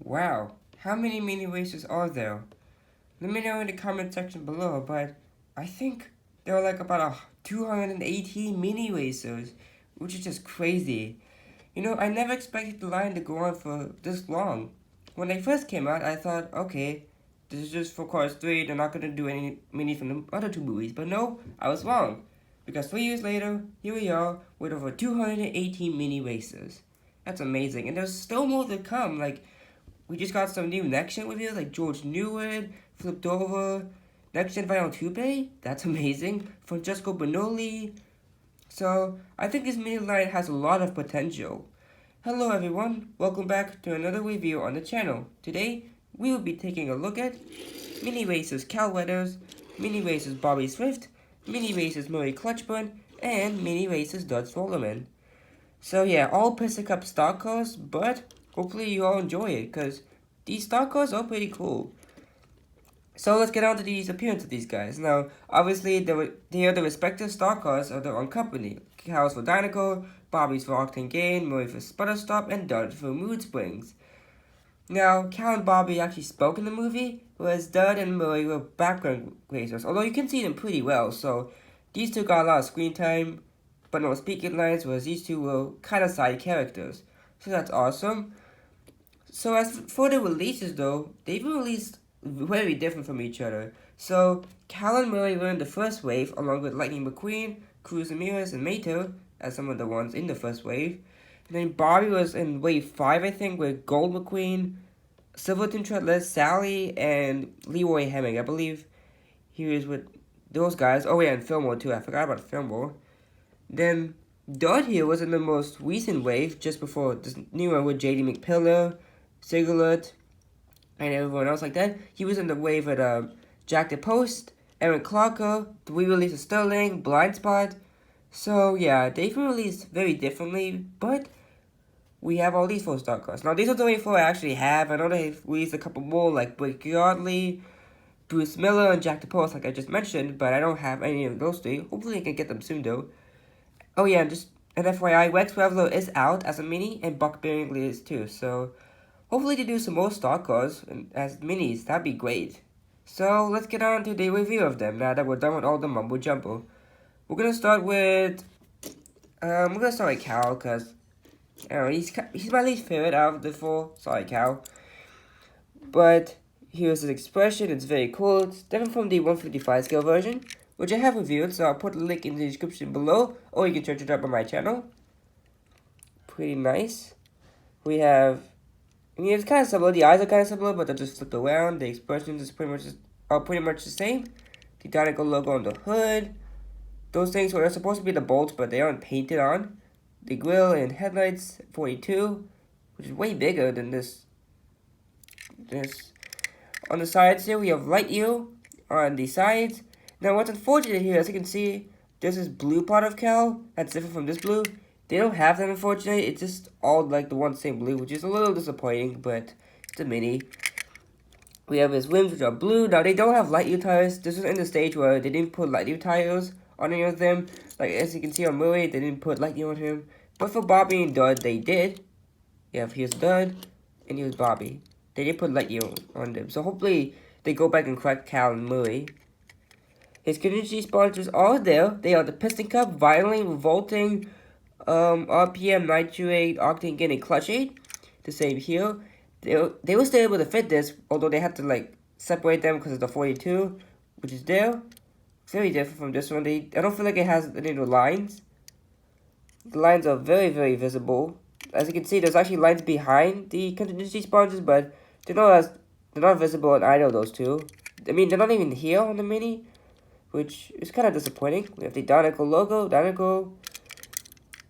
Wow, how many mini races are there? Let me know in the comment section below, but I think there are like about 218 mini racers, which is just crazy. I never expected the line to go on for this long. When they first came out, I thought, okay, this is just for Cars 3, they're not going to do any mini from the other two movies. But no, I was wrong. Because 3 years later, here we are with over 218 mini racers. That's amazing. And there's still more to come. Like, we just got some new next gen reviews, like George Newwood, Flipped Over, Next Gen Vinyl Tube. That's amazing. Francesco Bernoulli. So, I think this mini line has a lot of potential. Hello everyone, welcome back to another review on the channel. Today, we will be taking a look at Mini Races Cal Weathers, Mini Races Bobby Swift, Mini Races Murray Clutchburn, and Mini Races Dud Throttleman. So yeah, all Piston Cup stock cars, but hopefully you all enjoy it, because these stock cars are pretty cool. So let's get on to these appearances of these guys. Now, obviously, they are the respective stock cars of their own company. Cal's for Dynaco, Bobby's for Octane Gain, Murray for Sputter Stop, and Dud for Mood Springs. Now, Cal and Bobby actually spoke in the movie, whereas Dud and Murray were background racers, although you can see them pretty well, so these two got a lot of screen time, but no speaking lines, whereas these two were kind of side characters. So that's awesome. So as for the releases though, they've been released very different from each other. So Cal and Murray were in the first wave, along with Lightning McQueen, Cruz Ramirez, and Mattel as some of the ones in the first wave. And then Bobby was in wave 5, I think, with Gold McQueen, Silverton Treadless, Sally, and Leroy Hemming. I believe he was with those guys. Oh yeah, and Fillmore too. I forgot about Fillmore. Then Dud here was in the most recent wave, just before this new one with JD McPillar, Sigalert, and everyone else like that. He was in the wave with Jack the Post, Aaron Clarker, the re-release of Sterling, Blind Spot. So yeah, they've been released very differently, but we have all these 4 stock cars. Now these are the only 4 I actually have. I know they've released a couple more like Blake Yardley, Bruce Miller, and Jack the Post like I just mentioned, but I don't have any of those 3. Hopefully I can get them soon though. Oh yeah, and just an FYI, Rex Revelo is out as a mini, and Buck Bearingley is too, so hopefully they do some more stock cars as minis. That'd be great. So let's get on to the review of them now that we're done with all the mumbo jumbo. We're gonna start with Cal, because I don't know, he's my least favorite out of the 4. Sorry, Cal. But here's his expression. It's very cool. It's different from the 155 scale version, which I have reviewed, so I'll put a link in the description below, or you can search it up on my channel. Pretty nice. We have, it's kind of similar. The eyes are kind of similar, but they're just flipped around. The expressions are pretty much the same. The Dynaco logo on the hood. Those things were supposed to be the bolts, but they aren't painted on. The grille and headlights, 42, which is way bigger than this. On the sides here, we have Lightyear on the sides. Now, what's unfortunate here, as you can see, there's this blue part of Cal that's different from this blue. They don't have that, unfortunately. It's just all like the one same blue, which is a little disappointing, but it's a mini. We have his rims, which are blue. Now, they don't have Lightyear tires. This is in the stage where they didn't put Lightyear tires on any of them. Like, as you can see on Murray, they didn't put Lightyear on him. But for Bobby and Dud, they did. Yeah, here's Dud, and here's Bobby. They did put Lightyear on them. So hopefully, they go back and correct Cal and Murray. His contingency sponsors are there. They are the Piston Cup, Violently Revolting, RPM 928, Octane Gain, and Clutch 8. The same here. They were still able to fit this, although they had to like separate them because of the 42, which is there. Very different from this one. I don't feel like it has any of the lines. The lines are very, very visible. As you can see, there's actually lines behind the contingency sponsors, but they're not visible on either of those 2. I mean, they're not even here on the mini, which is kind of disappointing. We have the Dynaco logo, Dynaco,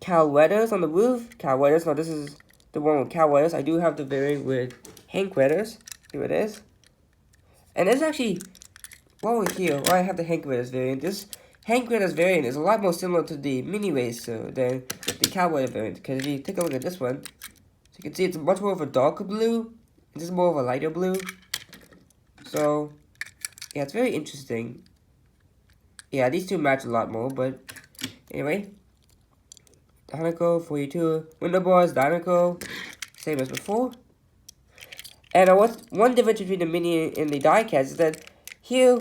Cal Weathers on the roof. Cal Weathers, now this is the one with Cal Weathers. I do have the variant with Hank Weathers. Here it is. And it's actually, while we're here, I have the Hank Weathers variant. This Hank Weathers variant is a lot more similar to the mini racer than the Cal Weathers variant. Because if you take a look at this one, so you can see it's much more of a darker blue. And this is more of a lighter blue. So, yeah, it's very interesting. Yeah, these 2 match a lot more, but anyway. Dynaco, 42, window bars, Dynaco, same as before. And what's one difference between the mini and the diecast is that here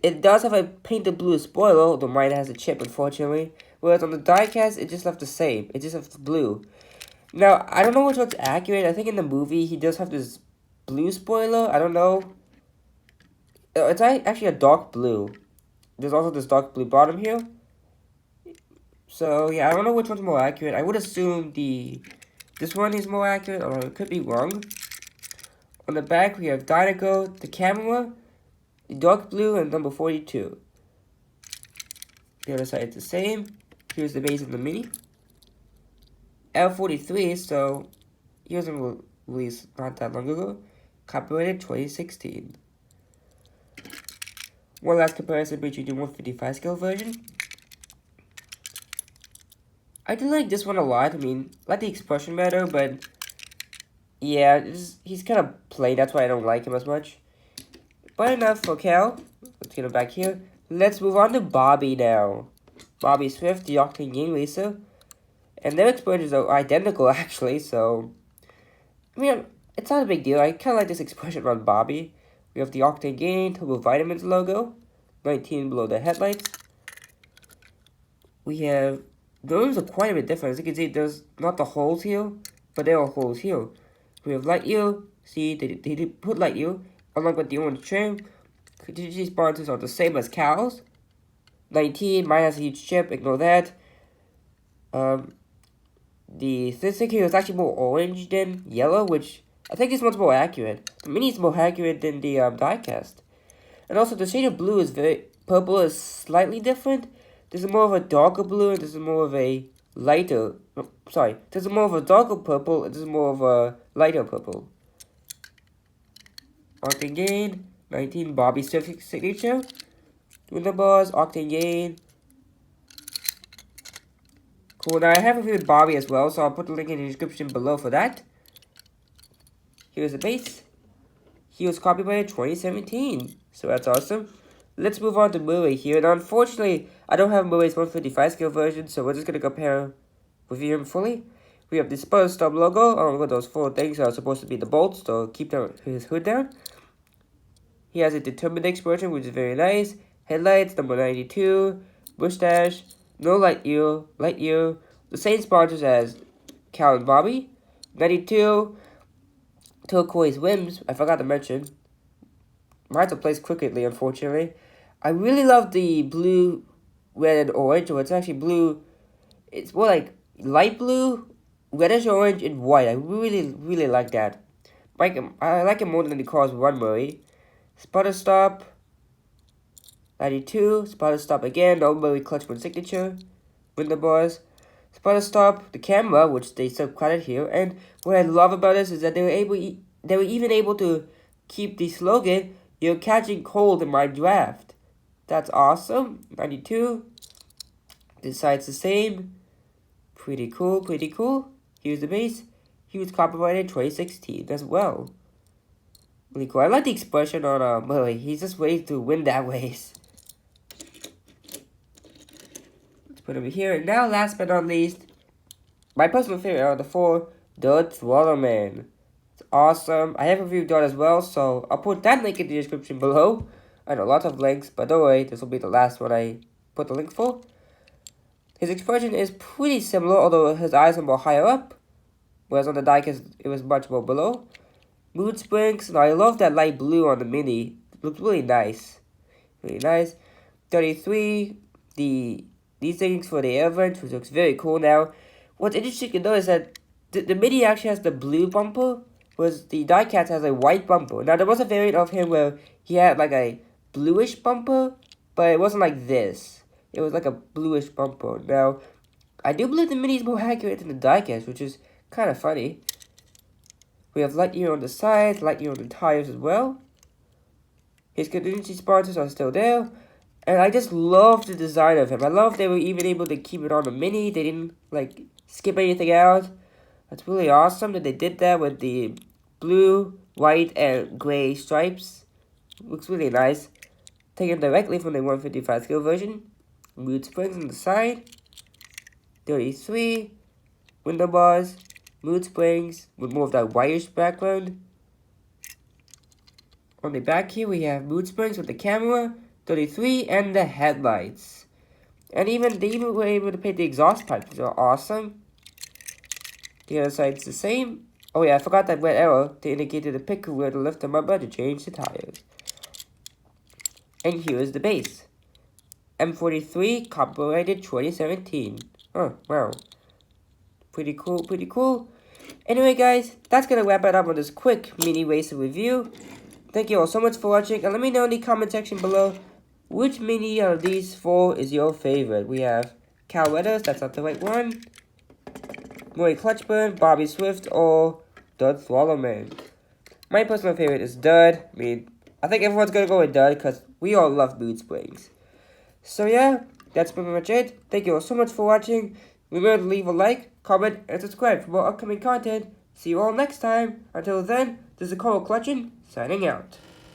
it does have a painted blue spoiler, although mine has a chip, unfortunately. Whereas on the diecast, it just left the same. It just left blue. Now, I don't know which one's accurate. I think in the movie, he does have this blue spoiler. I don't know. It's actually a dark blue. There's also this dark blue bottom here. So, yeah, I don't know which one's more accurate. I would assume this one is more accurate, although it could be wrong. On the back, we have Dinoco, the camera, the dark blue, and number 42. The other side is the same. Here's the base of the mini. L43, so here's a release not that long ago. Copyrighted 2016. One last comparison between the 155 scale version. I do like this one a lot. I mean, I like the expression better, but yeah, he's kind of plain. That's why I don't like him as much. But enough for Cal. Let's get him back here. Let's move on to Bobby now. Bobby Swift, the Octane Game Racer. And their expressions are identical, actually, so... I mean, it's not a big deal. I kind of like this expression on Bobby. We have the Octane Gain Turbo Vitamins logo. 19 below the headlights. We have... Those are quite a bit different. As you can see, there's not the holes here, but there are holes here. We have Lightyear. See, they did put Lightyear along with the orange trim. Contingency sponsors are the same as Cal's. 19, mine has a huge chip, ignore that. The stick here is actually more orange than yellow, which I think this one's more accurate. The mini is more accurate than the diecast. And also, the shade of blue is purple is slightly different. This is more of a darker blue, and this is more of a lighter, this is more of a darker purple, and this is more of a lighter purple. Octane Gain, 19, Bobby Swift signature. Window bars, Octane Gain. Cool, now I have a few with Bobby as well, so I'll put the link in the description below for that. Here's the base. He was copyrighted 2017, so that's awesome. Let's move on to Murray here, and unfortunately, I don't have Murray's 155 scale version, so we're just going to compare with him fully. We have the Spur Stub logo, along with those 4 things that are supposed to be the bolts, so keep his hood down. He has a Determinix version, which is very nice. Headlights, number 92. Mustache, no Lightyear. The same sponsors as Cal and Bobby. 92. Turquoise rims, I forgot to mention. Mine's replaced quickly, unfortunately. I really love the blue, red, and orange, or it's actually blue. It's more like light blue, reddish orange, and white. I really like that. I like it more than the Cars 1 Murray. Spotter Stop, 92. Spotter Stop again, no Murray Clutchburn signature. Window bars. Spotter Stop, the camera, which they subcredit here. And what I love about this is that they were even able to keep the slogan, "You're catching cold in my draft." That's awesome. 92. This side's the same. Pretty cool. Here's the base. He was copyrighted 2016 as well. Really cool. I like the expression on Murray. He's just ready to win that race. Let's put him here. And now, last but not least, my personal favorite out of the 4, Dud Throttleman. It's awesome. I have reviewed Dud as well, so I'll put that link in the description below. I know lots of links, but don't worry, this will be the last one I put the link for. His expression is pretty similar, although his eyes are more higher up, whereas on the diecast it was much more below. Mood springs. Now I love that light blue on the mini. It looks really nice. 33. These things for the air vent, which looks very cool now. What's interesting to know is that the mini actually has the blue bumper, whereas the diecast has a white bumper. Now there was a variant of him where he had like a bluish bumper, but it wasn't like this. It was like a bluish bumper. Now, I do believe the mini is more accurate than the diecast, which is kind of funny. We have Lightyear on the sides, Lightyear on the tires as well. His contingency sponsors are still there. And I just love the design of him. I love they were even able to keep it on the mini. They didn't, like, skip anything out. That's really awesome that they did that with the blue, white, and gray stripes. Looks really nice. Taken directly from the 155 scale version. Mood springs on the side. 33. Window bars. Mood springs with more of that whitish background. On the back here, we have boot springs with the camera, 33, and the headlights. And they even were able to paint the exhaust pipes, which are awesome. The other side's the same. Oh yeah, I forgot that red arrow to indicate to the picker where to lift them up to change the tires. And here is the base. M43, copyrighted 2017. Oh, wow. Pretty cool, pretty cool. Anyway, guys, that's going to wrap it up on this quick mini racer review. Thank you all so much for watching, and let me know in the comment section below which mini out of these four is your favorite. We have Cal Weathers, that's not the right one. Murray Clutchburn, Bobby Swift, or Dud Throttleman. My personal favorite is Dud. I think everyone's going to go with Dud because we all love boot springs. So yeah, that's pretty much it. Thank you all so much for watching. Remember to leave a like, comment, and subscribe for more upcoming content. See you all next time. Until then, this is Murray Clutchburn signing out.